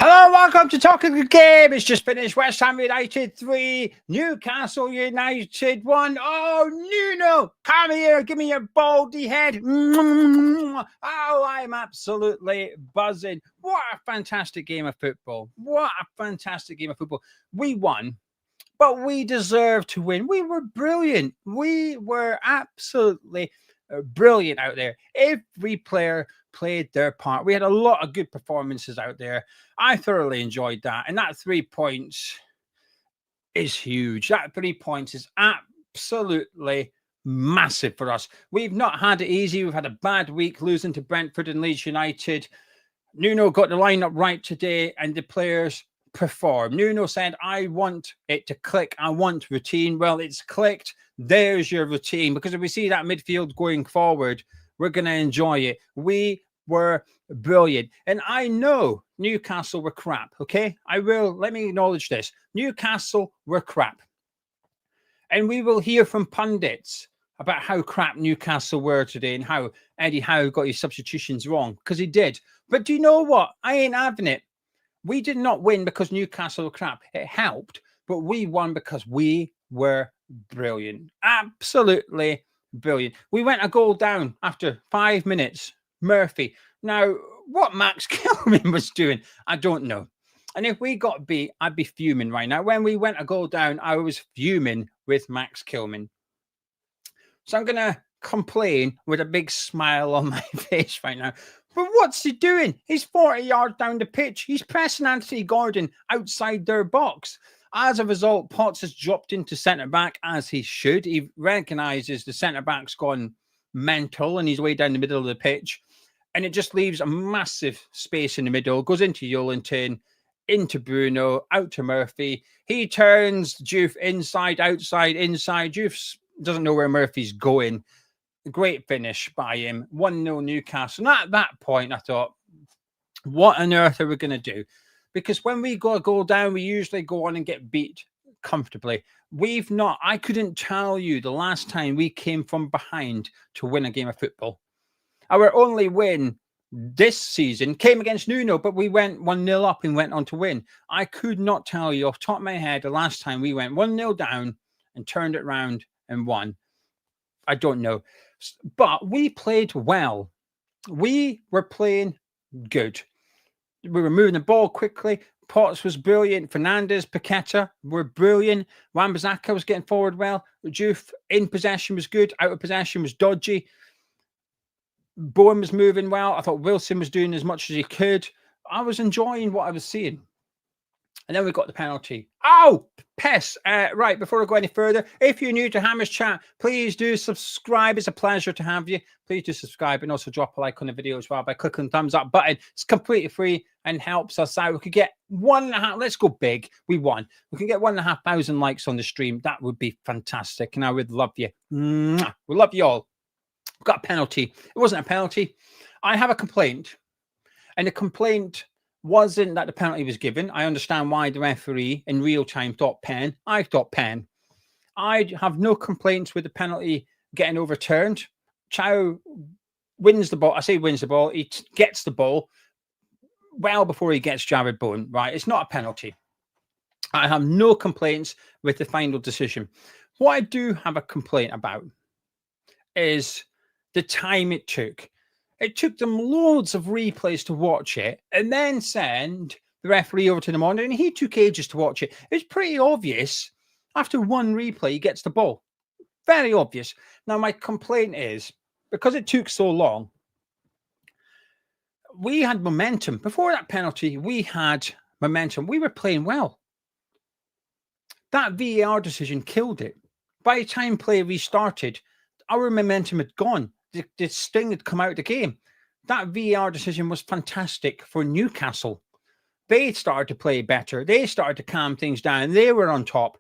Hello, welcome to Talking the Game. It's just finished. West Ham United 3, Newcastle United 1. Oh, Nuno, come here. Give me your baldy head. Oh, I'm absolutely buzzing. What a fantastic game of football. What a fantastic game of football. We won, but we deserved to win. We were brilliant. We were absolutely brilliant out there. Every player played their part. We had a lot of good performances out there. I thoroughly enjoyed that. And that 3 points is huge. That 3 points is absolutely massive for us. We've not had it easy. We've had a bad week losing to Brentford and Leeds United. Nuno got the lineup right today and the players performed. Nuno said, I want it to click. I want routine. Well, it's clicked. There's your routine. Because if we see that midfield going forward, we're going to enjoy it. We were brilliant. And I know Newcastle were crap, okay? Let me acknowledge this. Newcastle were crap. And we will hear from pundits about how crap Newcastle were today and how Eddie Howe got his substitutions wrong, because he did. But do you know what? I ain't having it. We did not win because Newcastle were crap. It helped, but we won because we were brilliant. Absolutely brilliant. We went a goal down after 5 minutes. Murphy. Now, what Max Kilman was doing, I don't know. And if we got beat, I'd be fuming right now. When we went a goal down, I was fuming with Max Kilman. So I'm going to complain with a big smile on my face right now. But what's he doing? He's 40 yards down the pitch. He's pressing Anthony Gordon outside their box. As a result, Potts has dropped into centre-back, as he should. He recognises the centre-back's gone mental and he's way down the middle of the pitch. And it just leaves a massive space in the middle. Goes into Yolenton, into Bruno, out to Murphy. He turns Diouf inside, outside, inside. Diouf doesn't know where Murphy's going. Great finish by him. 1-0 Newcastle. And at that point, I thought, what on earth are we going to do? Because when we go a goal down, we usually go on and get beat comfortably. We've not. I couldn't tell you the last time we came from behind to win a game of football. Our only win this season came against Nuno, but we went 1-0 up and went on to win. I could not tell you off the top of my head the last time we went 1-0 down and turned it around and won. I don't know. But we played well. We were playing good. We were moving the ball quickly. Potts was brilliant. Fernandes, Paqueta were brilliant. Wan-Bissaka was getting forward well. Diouf in possession was good. Out of possession was dodgy. Bowen was moving well. I thought Wilson was doing as much as he could. I was enjoying what I was seeing. And then we got the penalty. Oh, piss. Right, before I go any further, if you're new to Hammers Chat, please do subscribe. It's a pleasure to have you. Please do subscribe and also drop a like on the video as well by clicking the thumbs up button. It's completely free and helps us out. We could get 1.5, let's go big. We won. We can get 1,500 likes on the stream. That would be fantastic. And I would love you. We love you all. We got a penalty. It wasn't a penalty. I have a complaint. And the complaint wasn't that the penalty was given. I understand why the referee in real time thought pen. I thought pen. I have no complaints with the penalty getting overturned. Chow wins the ball. I say wins the ball. He gets the ball well before he gets Jared Bowen. Right. It's not a penalty. I have no complaints with the final decision. What I do have a complaint about is the time it took. It took them loads of replays to watch it and then send the referee over to the monitor, and he took ages to watch it. It's pretty obvious after one replay he gets the ball. Very obvious. Now, my complaint is, because it took so long, we had momentum. Before that penalty, we had momentum. We were playing well. That VAR decision killed it. By the time play restarted, our momentum had gone. The sting had come out of the game. That VAR decision was fantastic for Newcastle. They started to play better. They started to calm things down. They were on top.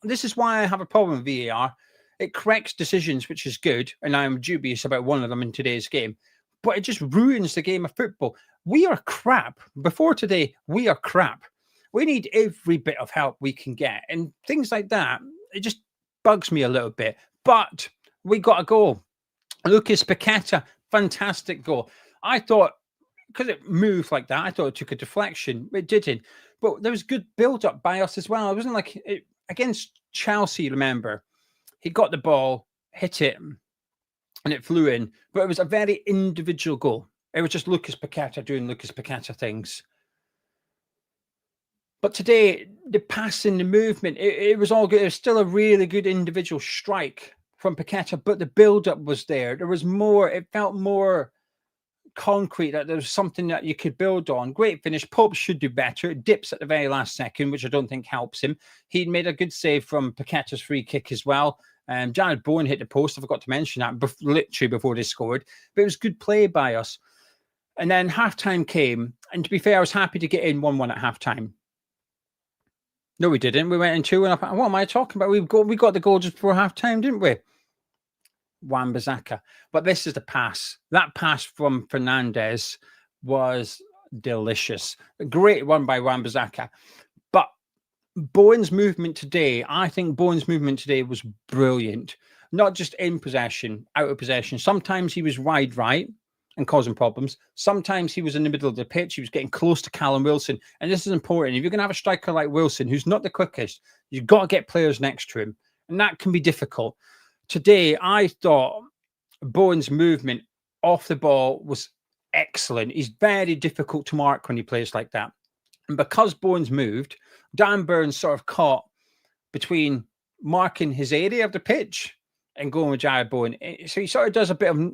This is why I have a problem with VAR. It corrects decisions, which is good, and I'm dubious about one of them in today's game. But it just ruins the game of football. We are crap. Before today, we are crap. We need every bit of help we can get. And things like that, it just bugs me a little bit. But we got a goal. Lucas Paqueta, fantastic goal. I thought because it moved like that, I thought it took a deflection. It didn't. But there was good build-up by us as well. It wasn't like against Chelsea, remember, he got the ball, hit it, and it flew in. But it was a very individual goal. It was just Lucas Paqueta doing Lucas Paqueta things. But today, the passing, the movement, it was all good. It was still a really good individual strike from Paqueta, but the build-up was there. There was more. It felt more concrete, that there was something that you could build on. Great finish. Pope should do better. It dips at the very last second, which I don't think helps him. He made a good save from Paqueta's free kick as well. Jared Bowen hit the post. I forgot to mention that literally before they scored. But it was good play by us. And then halftime came. And to be fair, I was happy to get in 1-1 at halftime. No, we didn't. We went in 2-1. What am I talking about? We got the goal just before halftime, didn't we? Wan-Bissaka. But this is the pass. That pass from Fernandes was delicious. A great one by Wan-Bissaka. But Bowen's movement today, I think Bowen's movement today was brilliant. Not just in possession, out of possession. Sometimes he was wide right and causing problems. Sometimes he was in the middle of the pitch. He was getting close to Callum Wilson. And this is important. If you're going to have a striker like Wilson, who's not the quickest, you've got to get players next to him. And that can be difficult. Today, I thought Bowen's movement off the ball was excellent. He's very difficult to mark when he plays like that. And because Bowen's moved, Dan Burns sort of caught between marking his area of the pitch and going with Jared Bowen. So he sort of does a bit of,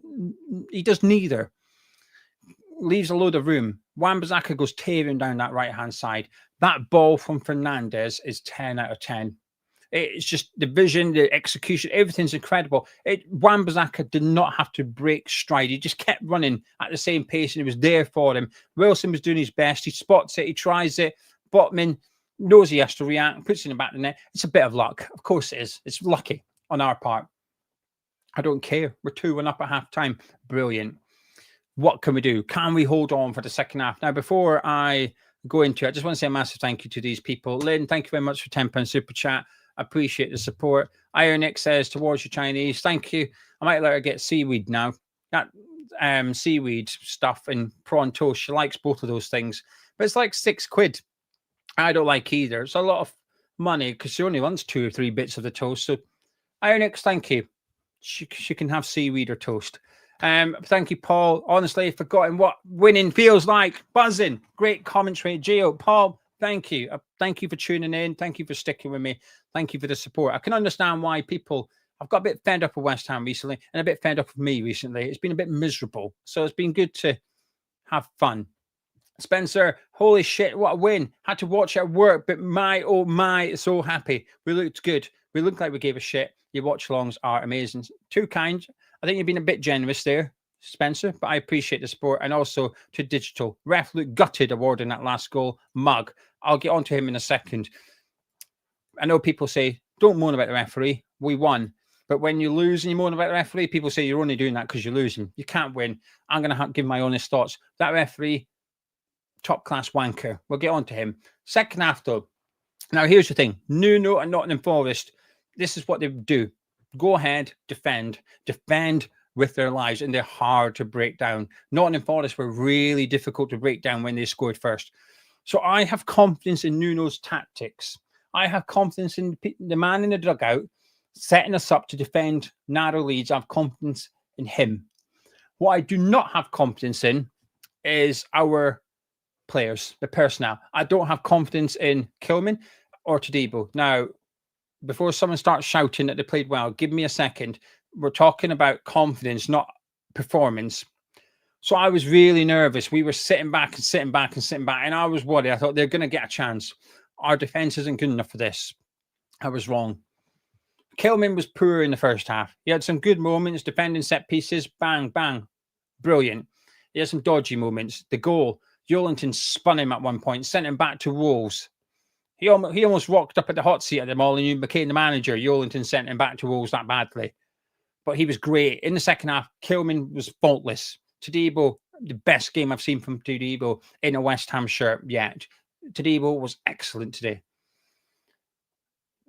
he does neither. Leaves a load of room. Wan-Bissaka goes tearing down that right-hand side. That ball from Fernandes is 10 out of 10. It's just the vision, the execution, everything's incredible. Wan-Bissaka did not have to break stride. He just kept running at the same pace and it was there for him. Wilson was doing his best. He spots it. He tries it. Botman knows he has to react, puts it in the back of the net. It's a bit of luck. Of course it is. It's lucky on our part. I don't care. We're 2-1 up at halftime. Brilliant. What can we do? Can we hold on for the second half? Now, before I go into it, I just want to say a massive thank you to these people. Lynn, thank you very much for £10 super chat. I appreciate the support. Ironix says, towards your Chinese, thank you. I might let her get seaweed now. That seaweed stuff and prawn toast, she likes both of those things. But it's like £6. I don't like either. It's a lot of money because she only wants 2 or 3 bits of the toast. So, Ironix, thank you. She can have seaweed or toast. Thank you, Paul. Honestly, I've forgotten what winning feels like. Buzzing. Great commentary. Gio, Paul, thank you. Thank you for tuning in. Thank you for sticking with me. Thank you for the support. I can understand why people, I've got a bit fed up with West Ham recently and a bit fed up with me recently. It's been a bit miserable. So it's been good to have fun. Spencer, holy shit, what a win. Had to watch it at work, but my, oh my, so happy. We looked good. We looked like we gave a shit. Your watch-alongs are amazing. Too kind. I think you've been a bit generous there, Spencer, but I appreciate the support. And also to Digital. Ref looked gutted awarding that last goal. Mug. I'll get on to him in a second. I know people say, don't moan about the referee. We won. But when you lose and you moan about the referee, people say you're only doing that because you're losing. You can't win. I'm going to give my honest thoughts. That referee, top-class wanker. We'll get on to him. Second half, though. Now, here's the thing. Nuno and Nottingham Forest, this is what they do. Go ahead, defend. Defend with their lives, and they're hard to break down. Nottingham Forest were really difficult to break down when they scored first. So I have confidence in Nuno's tactics. I have confidence in the man in the dugout setting us up to defend narrow leads. I have confidence in him. What I do not have confidence in is our players, the personnel. I don't have confidence in Kilman or Todibo. Now, before someone starts shouting that they played well, give me a second. We're talking about confidence, not performance. So I was really nervous. We were sitting back and sitting back and sitting back, and I was worried. I thought they're going to get a chance. Our defense isn't good enough for this. I was wrong. Kilman was poor in the first half. He had some good moments, defending set pieces. Bang, bang. Brilliant. He had some dodgy moments. The goal, Joelinton spun him at one point, sent him back to Wolves. He almost rocked up at the hot seat at them all and you became the manager. Joelinton sent him back to Wolves that badly. But he was great. In the second half, Kilman was faultless. Todibo, the best game I've seen from Todibo in a West Ham shirt yet. Todibo was excellent today.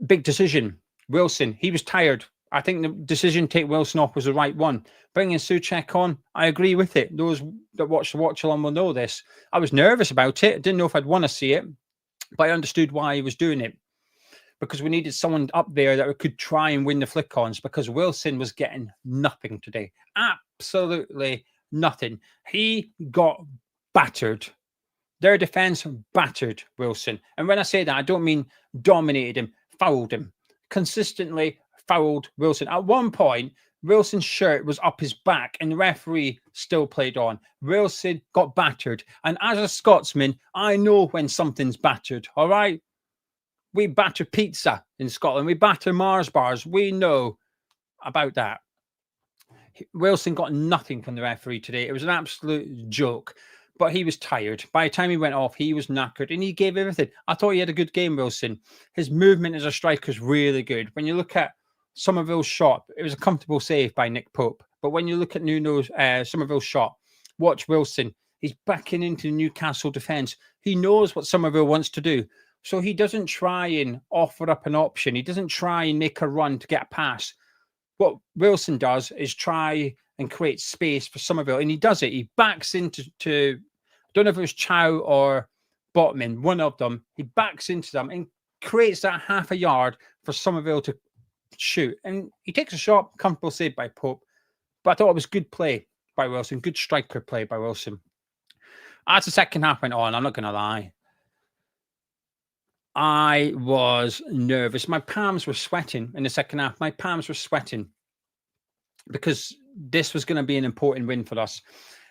Big decision. Wilson, he was tired. I think the decision to take Wilson off was the right one. Bringing Souček on, I agree with it. Those that watch the watch along will know this. I was nervous about it. I didn't know if I'd want to see it, but I understood why he was doing it. Because we needed someone up there that could try and win the flick-ons, because Wilson was getting nothing today. Absolutely nothing. He got battered. Their defence battered Wilson. And when I say that, I don't mean dominated him, fouled him. Consistently fouled Wilson. At one point, Wilson's shirt was up his back and the referee still played on. Wilson got battered. And as a Scotsman, I know when something's battered, all right? We batter pizza in Scotland. We batter Mars bars. We know about that. Wilson got nothing from the referee today. It was an absolute joke. But he was tired. By the time he went off, he was knackered and he gave everything. I thought he had a good game, Wilson. His movement as a striker is really good. When you look at Somerville's shot, it was a comfortable save by Nick Pope. But when you look at Somerville's shot, watch Wilson. He's backing into the Newcastle defence. He knows what Somerville wants to do. So he doesn't try and offer up an option. He doesn't try and make a run to get a pass. What Wilson does is try and create space for Somerville. And he does it. He backs into, I don't know if it was Chow or Botman, one of them. He backs into them and creates that half a yard for Somerville to shoot. And he takes a shot, comfortable save by Pope. But I thought it was good play by Wilson, good striker play by Wilson. As the second half went on, I'm not going to lie, I was nervous. My palms were sweating in the second half. My palms were sweating because this was going to be an important win for us.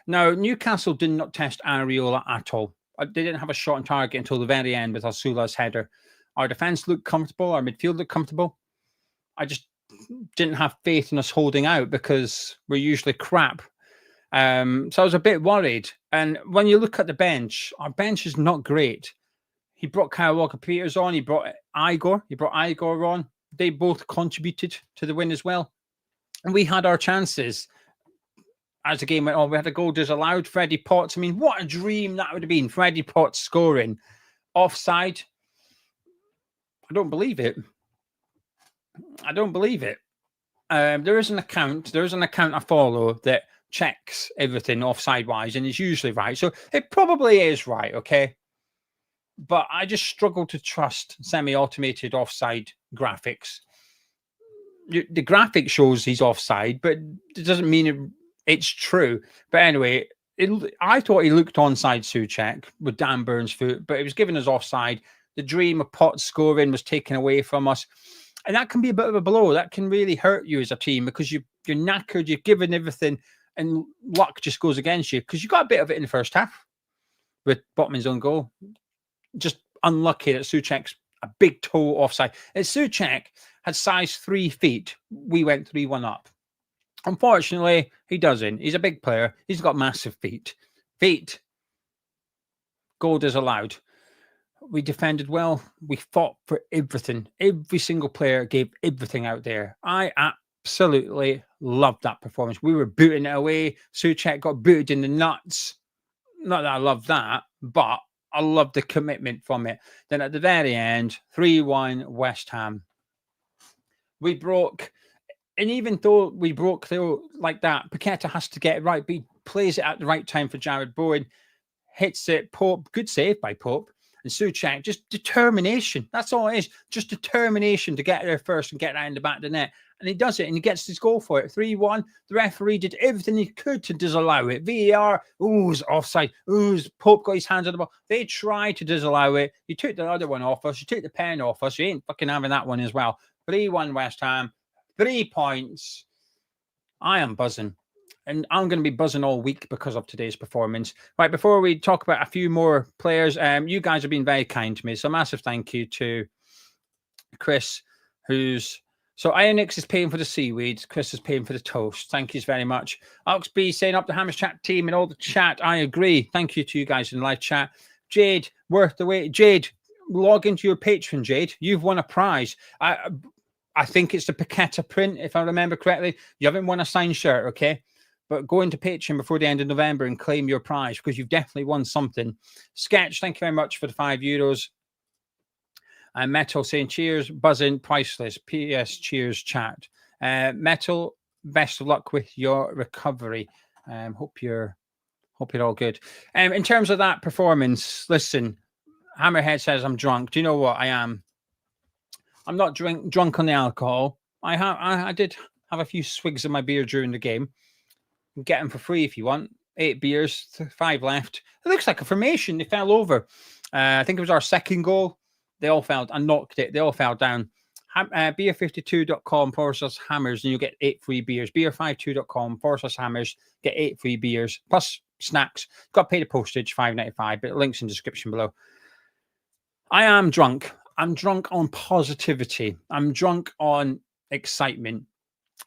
Now, Newcastle did not test Areola at all. They didn't have a shot on target until the very end with Asula's header. Our defence looked comfortable. Our midfield looked comfortable. I just didn't have faith in us holding out because we're usually crap. So I was a bit worried. And when you look at the bench, our bench is not great. He brought Kyle Walker-Peters on. He brought Igor. He brought Igor on. They both contributed to the win as well. And we had our chances. As the game went on, we had a goal disallowed. Freddie Potts. I mean, what a dream that would have been. Freddie Potts scoring. Offside. I don't believe it. I don't believe it. There is an account I follow that checks everything offside-wise, and it's usually right. So it probably is right, okay? But I just struggle to trust semi-automated offside graphics. The graphic shows he's offside, but it doesn't mean it's true. But anyway, I thought he looked onside Souček with Dan Burns' foot, but it was given as offside. The dream of Potts scoring was taken away from us. And that can be a bit of a blow. That can really hurt you as a team because you're knackered, you've given everything, and luck just goes against you because you got a bit of it in the first half with Botman's own goal. Just unlucky that Souček's a big toe offside. If Souček had size 3 feet, we went 3-1 up. Unfortunately, he doesn't. He's a big player. He's got massive feet. Goal disallowed. We defended well. We fought for everything. Every single player gave everything out there. I absolutely loved that performance. We were booting it away. Souček got booted in the nuts. Not that I love that, but I love the commitment from it. Then at the very end, 3-1 West Ham. We broke, and even though we broke through like that, Paqueta has to get it right, but he plays it at the right time for Jared Bowen. Hits it, Pope, good save by Pope. And Souček, just determination. That's all it is. Just determination to get there first and get that in the back of the net. And he does it, and he gets his goal for it. 3-1. The referee did everything he could to disallow it. VAR, it's offside. Pope got his hands on the ball. They tried to disallow it. You took the other one off us. You took the pen off us. You ain't fucking having that one as well. 3-1 West Ham. 3 points. I am buzzing. And I'm going to be buzzing all week because of today's performance. Right, before we talk about a few more players, you guys have been very kind to me. So a massive thank you to Chris, So Ionix is paying for the seaweed. Chris is paying for the toast. Thank you very much. Oxby saying up the Hammers Chat team and all the chat. I agree. Thank you to you guys in live chat. Jade, worth the wait. Jade, log into your Patreon, Jade. You've won a prize. I think it's the Paqueta print, if I remember correctly. You haven't won a signed shirt, okay? But go into Patreon before the end of November and claim your prize because you've definitely won something. Sketch, thank you very much for the €5. And Metal saying cheers, buzzing, priceless. PS, cheers, chat. Metal, best of luck with your recovery. Hope you're all good. In terms of that performance, listen, Hammerhead says I'm drunk. Do you know what I am? I'm not drunk on the alcohol. I did have a few swigs of my beer during the game. You can get them for free if you want. 8 beers, 5 left. It looks like a formation. They fell over. I think it was our second goal. They all fell. I knocked it. They all fell down. Beer52.com/hammers and you'll get 8 free beers. Beer52.com/hammers, get 8 free beers plus snacks. Got to pay the postage, $5.95, but links in the description below. I am drunk. I'm drunk on positivity. I'm drunk on excitement.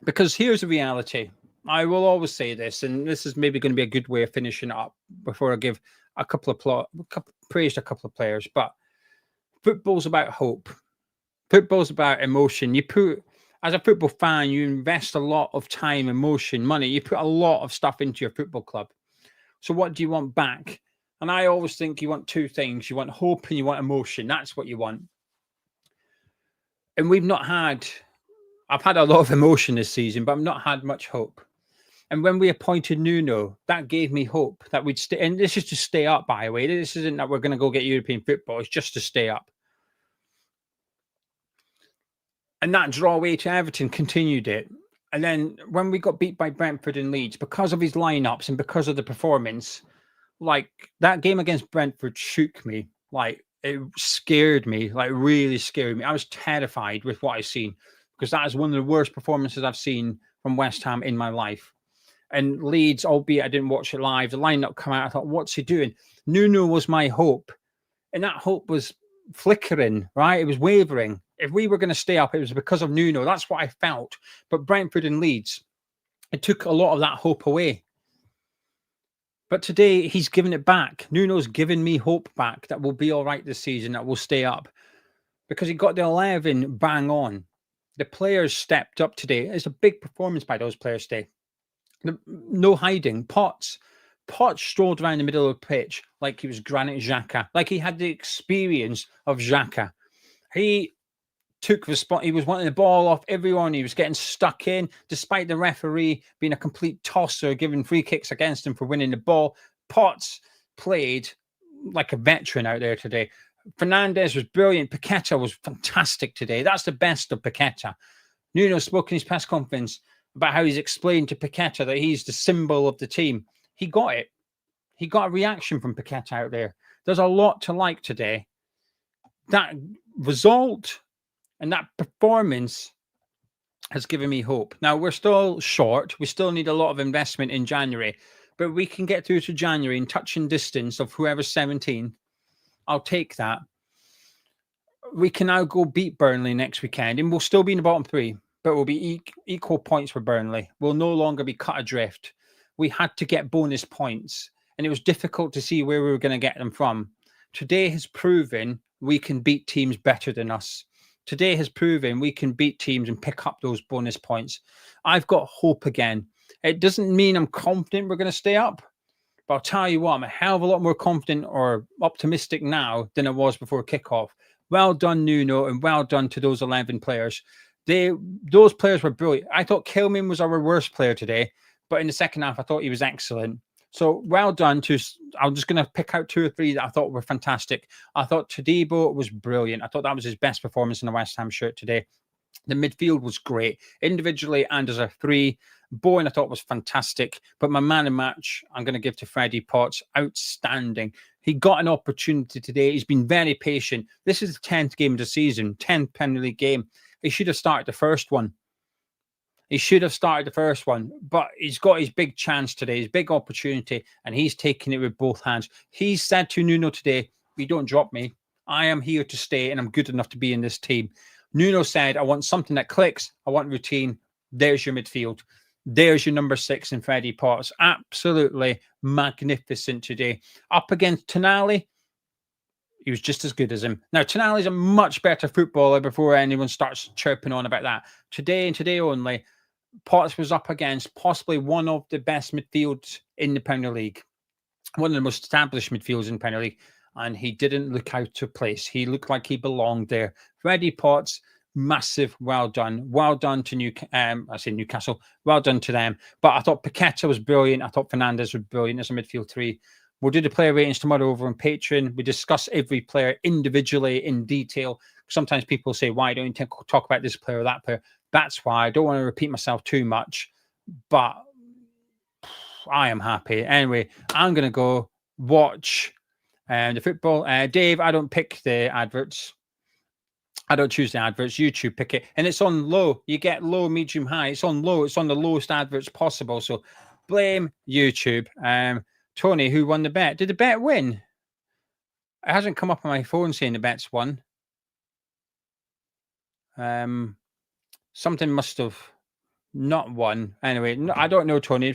Because here's the reality. I will always say this, and this is maybe going to be a good way of finishing it up before I give a couple of praise to a couple of players. But football's about hope. Football's about emotion. As a football fan, you invest a lot of time, emotion, money. You put a lot of stuff into your football club. So what do you want back? And I always think you want 2 things. You want hope and you want emotion. That's what you want. And I've had a lot of emotion this season, but I've not had much hope. And when we appointed Nuno, that gave me hope that we'd stay. And this is to stay up, by the way. This isn't that we're going to go get European football. It's just to stay up. And that draw away to Everton continued it. And then when we got beat by Brentford and Leeds, because of his lineups and because of the performance, like that game against Brentford shook me. Like it scared me, like really scared me. I was terrified with what I've seen because that is one of the worst performances I've seen from West Ham in my life. And Leeds, albeit I didn't watch it live, the lineup come out. I thought, what's he doing? Nuno was my hope. And that hope was flickering, right? It was wavering. If we were going to stay up, it was because of Nuno. That's what I felt. But Brentford and Leeds, it took a lot of that hope away. But today, he's given it back. Nuno's given me hope back that we'll be all right this season, that we'll stay up. Because he got the 11 bang on. The players stepped up today. It's a big performance by those players today. No hiding. Potts strolled around the middle of the pitch like he was Granit Xhaka, like he had the experience of Xhaka. He took the spot. He was wanting the ball off everyone. He was getting stuck in, despite the referee being a complete tosser, giving free kicks against him for winning the ball. Potts played like a veteran out there today. Fernandes was brilliant. Paqueta was fantastic today. That's the best of Paqueta. Nuno spoke in his press conference about how he's explained to Paqueta that he's the symbol of the team. He got it. He got a reaction from Paqueta out there. There's a lot to like today. That result and that performance has given me hope. Now, we're still short. We still need a lot of investment in January. But we can get through to January in touching distance of whoever's 17. I'll take that. We can now go beat Burnley next weekend. And we'll still be in the bottom 3. But we'll be equal points for Burnley. We'll no longer be cut adrift. We had to get bonus points. And it was difficult to see where we were going to get them from. Today has proven we can beat teams better than us. Today has proven we can beat teams and pick up those bonus points. I've got hope again. It doesn't mean I'm confident we're going to stay up. But I'll tell you what, I'm a hell of a lot more confident or optimistic now than I was before kickoff. Well done, Nuno, and well done to those 11 players. Those players were brilliant. I thought Kilman was our worst player today, but in the second half, I thought he was excellent. So well done to, I'm just going to pick out 2 or 3 that I thought were fantastic. I thought Todibo was brilliant. I thought that was his best performance in the West Ham shirt today. The midfield was great, individually and as a 3. Bowen, I thought, was fantastic. But my man of match, I'm going to give to Freddie Potts. Outstanding. He got an opportunity today. He's been very patient. This is the 10th game of the season, 10th Premier League game. He should have started the first one. But he's got his big chance today, his big opportunity, and he's taking it with both hands. He said to Nuno today, "You don't drop me. I am here to stay, and I'm good enough to be in this team." Nuno said, "I want something that clicks. I want routine." There's your midfield. There's your number 6 in Freddie Potts. Absolutely magnificent today. Up against Tonali, he was just as good as him. Now, Tonali's a much better footballer before anyone starts chirping on about that. Today and today only, Potts was up against possibly one of the best midfields in the Premier League. One of the most established midfields in the Premier League. And he didn't look out of place. He looked like he belonged there. Freddie Potts, massive well done. Well done to I say Newcastle. Well done to them. But I thought Paqueta was brilliant. I thought Fernandes was brilliant as a midfield three. We'll do the player ratings tomorrow over on Patreon. We discuss every player individually in detail. Sometimes people say, why don't you talk about this player or that player? That's why. I don't want to repeat myself too much, but I am happy. Anyway, I'm going to go watch the football. Dave, I don't pick the adverts. I don't choose the adverts. YouTube pick it. And it's on low. You get low, medium, high. It's on low. It's on the lowest adverts possible. So blame YouTube. Tony, who won the bet? Did the bet win? It hasn't come up on my phone saying the bet's won. Something must have not won. Anyway, no, I don't know, Tony.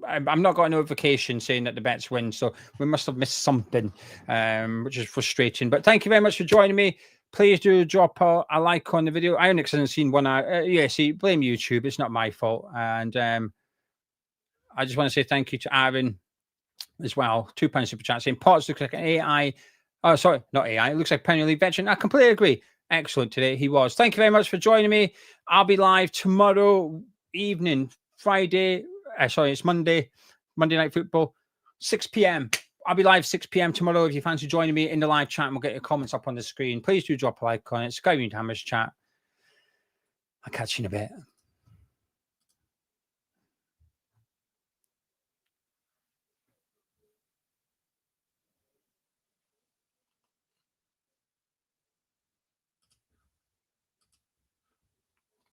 I'm not got a notification saying that the bet's win, so we must have missed something, which is frustrating. But thank you very much for joining me. Please do drop a like on the video. Ionix hasn't seen one. Yeah, see, blame YouTube. It's not my fault. And I just want to say thank you to Aaron as well. £2 super chat saying Potts looks like an AI. Oh, sorry, not AI. It looks like Premier League veteran. I completely agree. Excellent today. He was. Thank you very much for joining me. I'll be live tomorrow evening, Friday. Sorry, it's Monday Night Football, 6 p.m. I'll be live 6 p.m. tomorrow. If you fancy joining me in the live chat, and we'll get your comments up on the screen. Please do drop a like on it. Sky Hammers chat. I'll catch you in a bit.